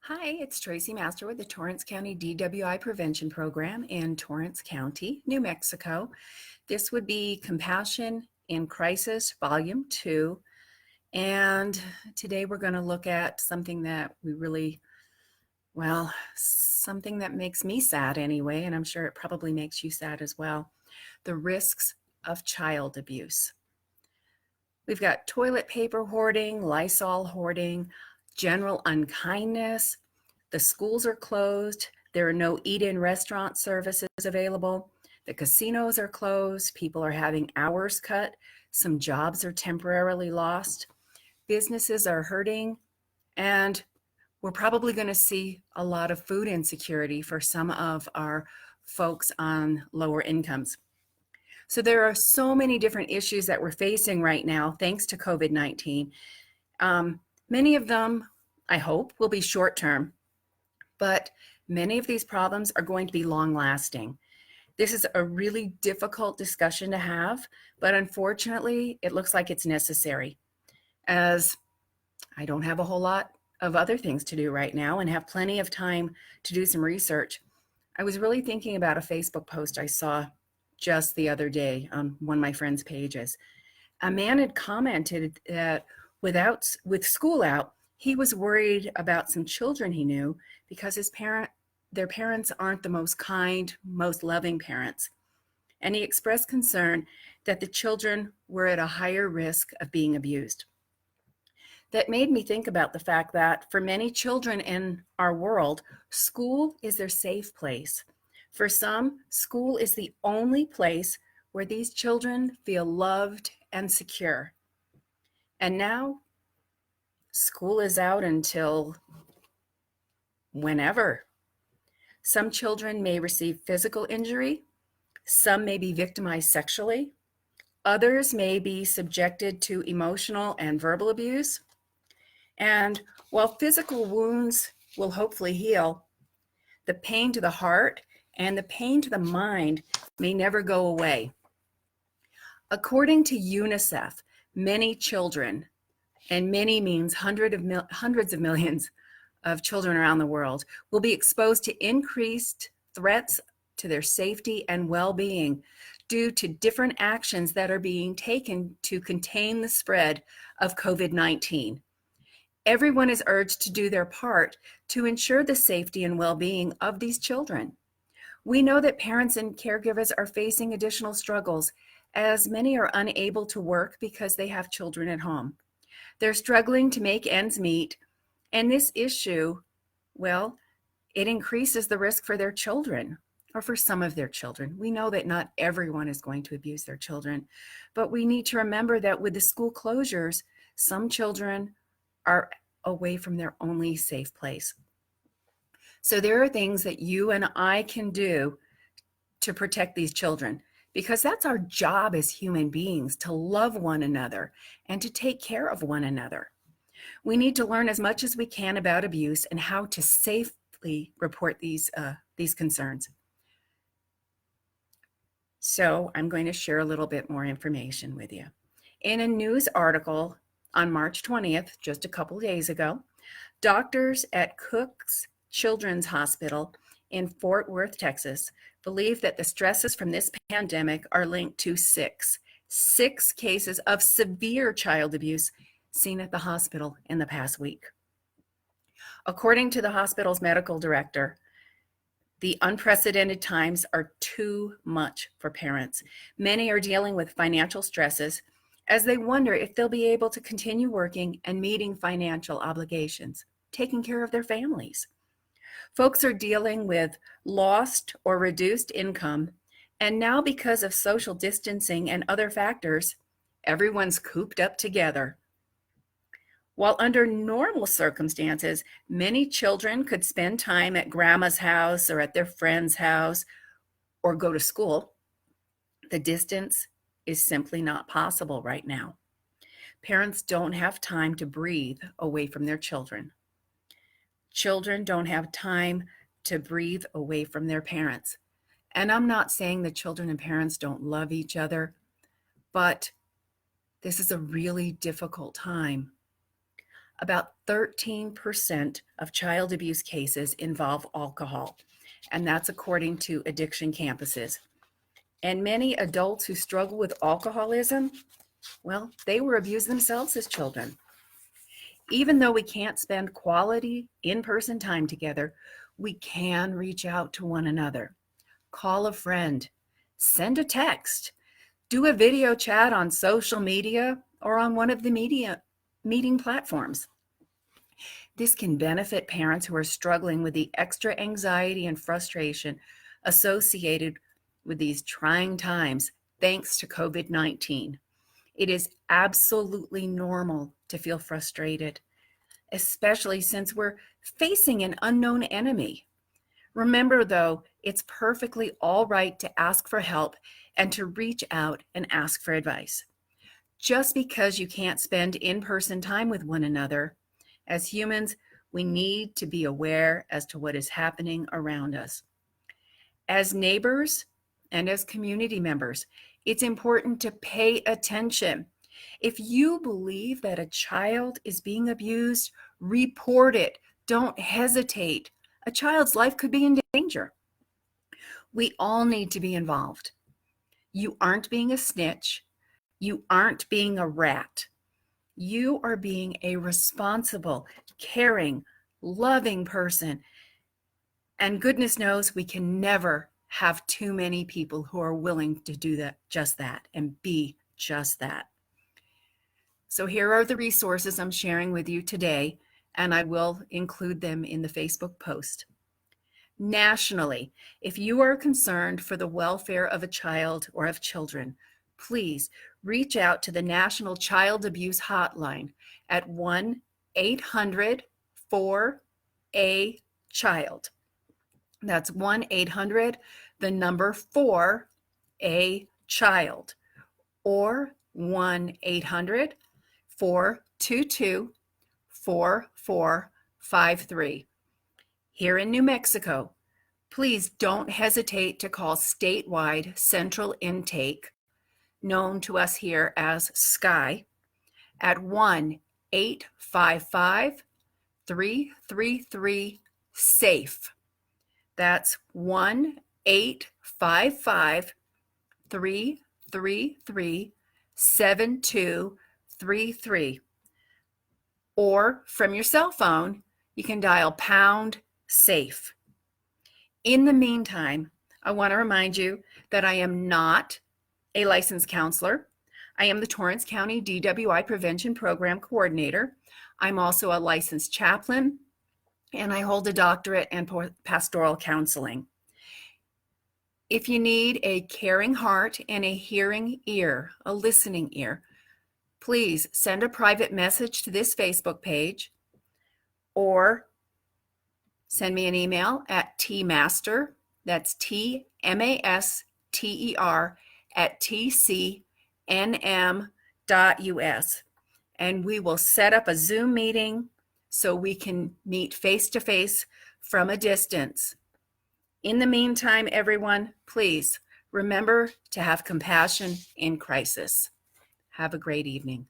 Hi, it's Tracy Master with the Torrance County DWI Prevention Program in Torrance County, New Mexico. This would be Compassion in Crisis, Volume 2. And today we're going to look at something that something that makes me sad anyway, and I'm sure it probably makes you sad as well. The risks of child abuse. We've got toilet paper hoarding, Lysol hoarding, general unkindness. The schools are closed. There are no eat-in restaurant services available. The casinos are closed. People are having hours cut. Some jobs are temporarily lost. Businesses are hurting. And we're probably going to see a lot of food insecurity for some of our folks on lower incomes. So there are so many different issues that we're facing right now, thanks to COVID-19. Many of them, I hope, will be short-term, but many of these problems are going to be long-lasting. This is a really difficult discussion to have, but unfortunately, it looks like it's necessary, as I don't have a whole lot of other things to do right now and have plenty of time to do some research. I was really thinking about a Facebook post I saw just the other day on one of my friends' pages. A man had commented that with school out, he was worried about some children he knew because their parents aren't the most kind, most loving parents. And he expressed concern that the children were at a higher risk of being abused. That made me think about the fact that for many children in our world, school is their safe place. For some, school is the only place where these children feel loved and secure. And now, school is out until whenever. Some children may receive physical injury. Some may be victimized sexually. Others may be subjected to emotional and verbal abuse. And while physical wounds will hopefully heal, the pain to the heart and the pain to the mind may never go away. According to UNICEF, many children, and many means hundreds of millions of children around the world, will be exposed to increased threats to their safety and well-being due to different actions that are being taken to contain the spread of COVID-19. Everyone is urged to do their part to ensure the safety and well-being of these children. We know that parents and caregivers are facing additional struggles, as many are unable to work because they have children at home. They're struggling to make ends meet, and this issue, well, it increases the risk for their children, or for some of their children. We know that not everyone is going to abuse their children, but we need to remember that with the school closures, some children are away from their only safe place. So there are things that you and I can do to protect these children, because that's our job as human beings, to love one another and to take care of one another. We need to learn as much as we can about abuse and how to safely report these concerns. So I'm going to share a little bit more information with you. In a news article on March 20th, just a couple days ago, doctors at Cook's Children's Hospital in Fort Worth, Texas, believe that the stresses from this pandemic are linked to six cases of severe child abuse seen at the hospital in the past week. According to the hospital's medical director, the unprecedented times are too much for parents. Many are dealing with financial stresses as they wonder if they'll be able to continue working and meeting financial obligations, taking care of their families. Folks are dealing with lost or reduced income, and now because of social distancing and other factors, everyone's cooped up together. While under normal circumstances, many children could spend time at grandma's house or at their friend's house or go to school, the distance is simply not possible right now. Parents don't have time to breathe away from their children. Children don't have time to breathe away from their parents. And I'm not saying that children and parents don't love each other, but this is a really difficult time. About 13% of child abuse cases involve alcohol, and that's according to Addiction Campuses. And many adults who struggle with alcoholism, well, they were abused themselves as children. Even though we can't spend quality in-person time together, we can reach out to one another. Call a friend, send a text, do a video chat on social media or on one of the meeting platforms. This can benefit parents who are struggling with the extra anxiety and frustration associated with these trying times thanks to COVID-19. It is absolutely normal to feel frustrated, especially since we're facing an unknown enemy. Remember, though, it's perfectly all right to ask for help and to reach out and ask for advice. Just because you can't spend in-person time with one another, as humans, we need to be aware as to what is happening around us. As neighbors and as community members, it's important to pay attention. If you believe that a child is being abused, report it. Don't hesitate. A child's life could be in danger. We all need to be involved. You aren't being a snitch. You aren't being a rat. You are being a responsible, caring, loving person. And goodness knows we can never have too many people who are willing to do that, just that, and be just that. So here are the resources I'm sharing with you today, and I will include them in the Facebook post. Nationally, if you are concerned for the welfare of a child or of children, please reach out to the National Child Abuse Hotline at 1-800-4-A-CHILD. That's 1-800-4-A-CHILD, or 1-800-422-4453. Here in New Mexico, please don't hesitate to call Statewide Central Intake, known to us here as SCI, at 1-855-333-SAFE. That's 1-855-333-7233. Or from your cell phone, you can dial #SAFE. In the meantime, I want to remind you that I am not a licensed counselor. I am the Torrance County DWI Prevention Program Coordinator. I'm also a licensed chaplain, and I hold a doctorate in pastoral counseling. If you need a caring heart and a hearing ear, a listening ear, please send a private message to this Facebook page or send me an email at tmaster, that's TMASTER, at tcnm.us. And we will set up a Zoom meeting so we can meet face-to-face from a distance. In the meantime, everyone, please remember to have compassion in crisis. Have a great evening.